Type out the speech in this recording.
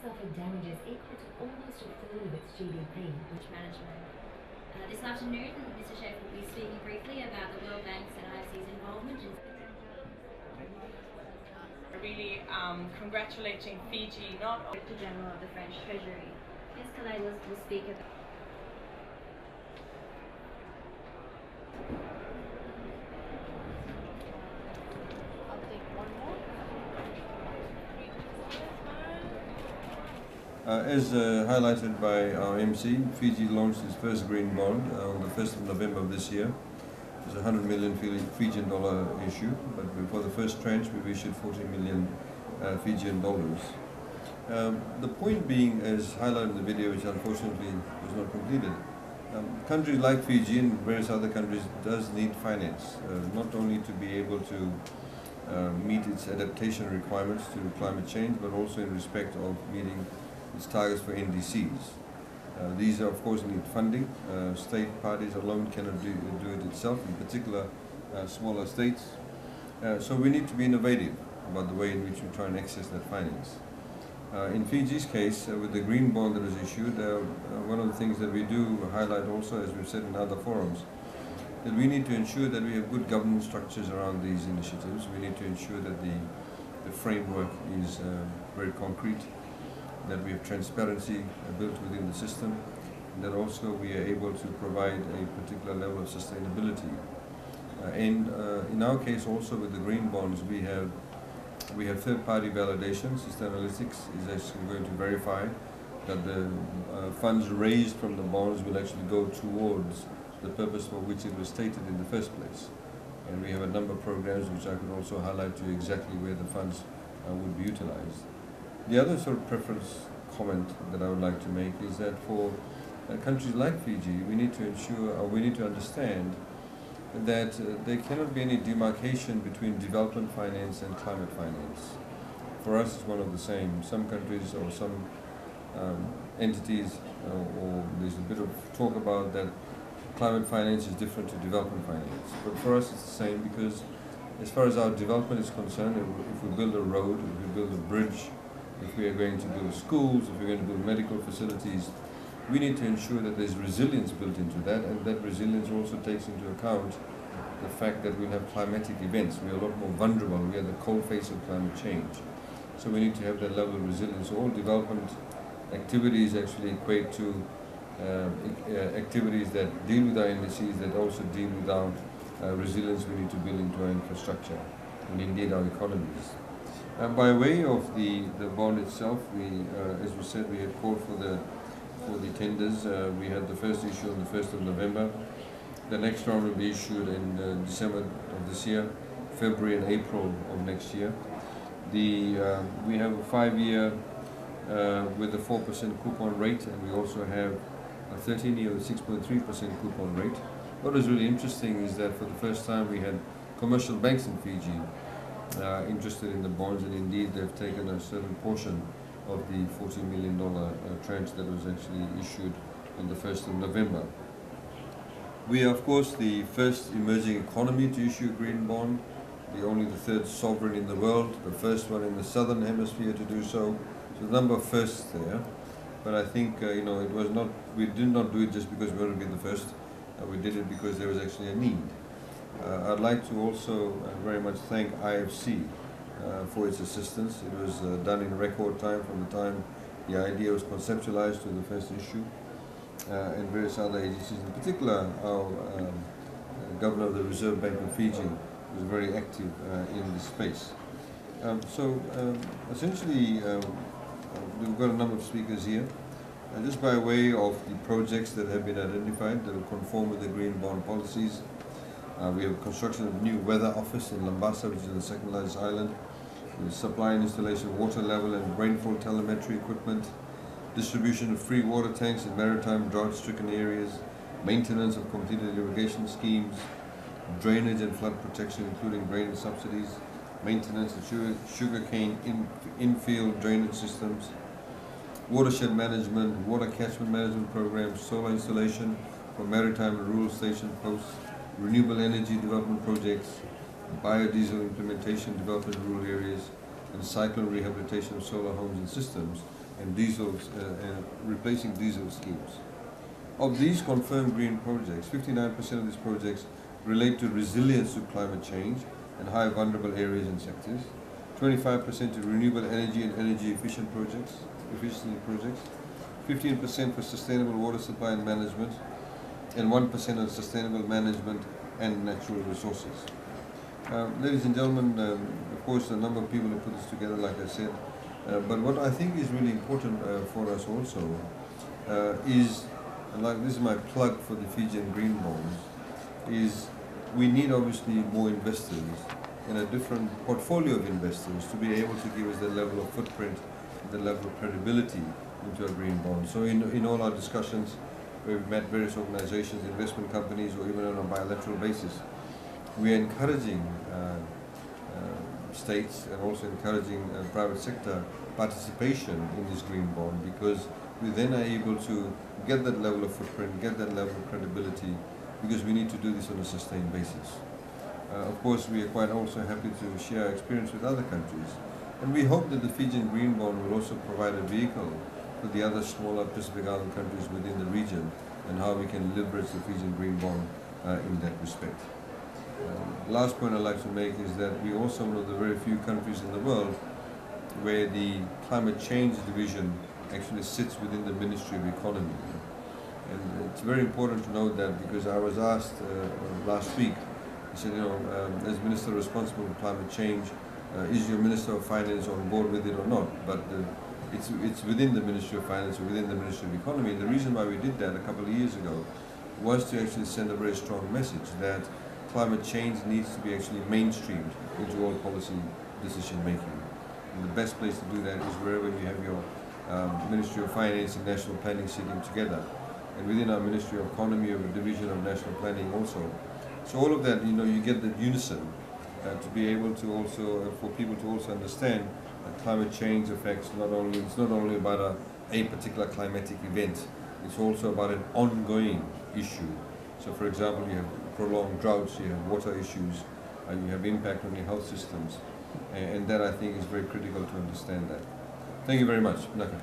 suffered damages equal to almost a third of its GDP. Management. This afternoon, Mr. Sheikh will be speaking briefly about the World Bank's and IFC's involvement in really congratulating Fiji, not only Director General of the French Treasury. Ms. Calais will speak about As highlighted by our MC, Fiji launched its first green bond on the 1st of November of this year. It's a $100 million Fijian dollar issue, but for the first tranche we've issued 40 million Fijian dollars. The point being, as highlighted in the video, which unfortunately was not completed, countries like Fiji and various other countries does need finance, not only to be able to meet its adaptation requirements to climate change, but also in respect of meeting its targets for NDCs. These, of course, need funding. State parties alone cannot do it itself, in particular smaller states. So we need to be innovative about the way in which we try and access that finance. In Fiji's case, with the green bond that was issued, one of the things that we do highlight also, as we've said in other forums, that we need to ensure that we have good governance structures around these initiatives. We need to ensure that the framework is very concrete, that we have transparency built within the system, and that also we are able to provide a particular level of sustainability. In our case also with the green bonds, we have third-party validation. Sustainalytics is actually going to verify that the funds raised from the bonds will actually go towards the purpose for which it was stated in the first place. And we have a number of programs which I could also highlight to you exactly where the funds would be utilized. The other sort of preference comment that I would like to make is that for countries like Fiji, we need to ensure, or we need to understand that there cannot be any demarcation between development finance and climate finance. For us, it's one of the same. Some countries or some entities, or there's a bit of talk about that climate finance is different to development finance. But for us, it's the same, because as far as our development is concerned, if we build a road, if we build a bridge, if we are going to build schools, if we're going to build medical facilities, we need to ensure that there's resilience built into that, and that resilience also takes into account the fact that we'll have climatic events. We are a lot more vulnerable. We are the cold face of climate change. So we need to have that level of resilience. So all development activities actually equate to activities that deal with our NDCs, that also deal with our resilience we need to build into our infrastructure and indeed our economies. By way of the bond itself, as we said, we had called for the tenders. We had the first issue on the 1st of November. The next round will be issued in December of this year, February and April of next year. We have a 5-year with a 4% coupon rate, and we also have a 13-year with 6.3% coupon rate. What was really interesting is that for the first time we had commercial banks in Fiji interested in the bonds, and indeed they've taken a certain portion of the $40 million tranche that was actually issued on the 1st of November. We are, of course, the first emerging economy to issue a green bond, only the third sovereign in the world, the first one in the southern hemisphere to do so. So a number of firsts there. But I think it was not. We did not do it just because we wanted to be the first. We did it because there was actually a need. I'd like to also very much thank IFC for its assistance. It was done in record time from the time the idea was conceptualized to the first issue, and various other agencies. In particular, our Governor of the Reserve Bank of Fiji was very active in this space. Essentially, we've got a number of speakers here. Just by way of the projects that have been identified that will conform with the green bond policies, we have construction of a new weather office in Lambasa, which is the second largest island, the supply and installation of water level and rainfall telemetry equipment, distribution of free water tanks in maritime drought-stricken areas, maintenance of completed irrigation schemes, drainage and flood protection, including drainage subsidies, maintenance of sugarcane infield drainage systems, watershed management, water catchment management programs, solar installation for maritime and rural station posts, renewable energy development projects, biodiesel implementation development in rural areas, and cyclone rehabilitation of solar homes and systems and replacing diesel schemes. Of these confirmed green projects, 59% of these projects relate to resilience to climate change and high vulnerable areas and sectors, 25% to renewable energy and energy efficiency projects, 15% for sustainable water supply and management, and 1% on sustainable management and natural resources. Ladies and gentlemen, of course, a number of people have put this together, like I said, but what I think is really important for us also is, and like this is my plug for the Fijian Green Bonds, is we need obviously more investors and a different portfolio of investors to be able to give us the level of footprint, the level of credibility into a green bond. So in all our discussions, we've met various organizations, investment companies, or even on a bilateral basis, we are encouraging states and also encouraging private sector participation in this green bond, because we then are able to get that level of footprint, get that level of credibility, because we need to do this on a sustained basis. Of course, we are quite also happy to share our experience with other countries, and we hope that the Fijian Green Bond will also provide a vehicle for the other smaller Pacific Island countries within the region, and how we can leverage the Fijian Green Bond in that respect. Last point I'd like to make is that we are also one of the very few countries in the world where the climate change division actually sits within the Ministry of Economy. And it's very important to note that, because I was asked last week, I said, as Minister responsible for climate change, is your Minister of Finance on board with it or not? But it's within the Ministry of Finance or within the Ministry of Economy. And the reason why we did that a couple of years ago was to actually send a very strong message that climate change needs to be actually mainstreamed into all policy decision making. And the best place to do that is wherever you have your Ministry of Finance and National Planning sitting together. And within our Ministry of Economy, of a division of National Planning also. So all of that, you get that unison to be able to also, for people to also understand that climate change affects it's not only about a particular climatic event, it's also about an ongoing issue. So for example, you have prolonged droughts, you have water issues, you have impact on your health systems, and that I think is very critical to understand that. Thank you very much. Naka.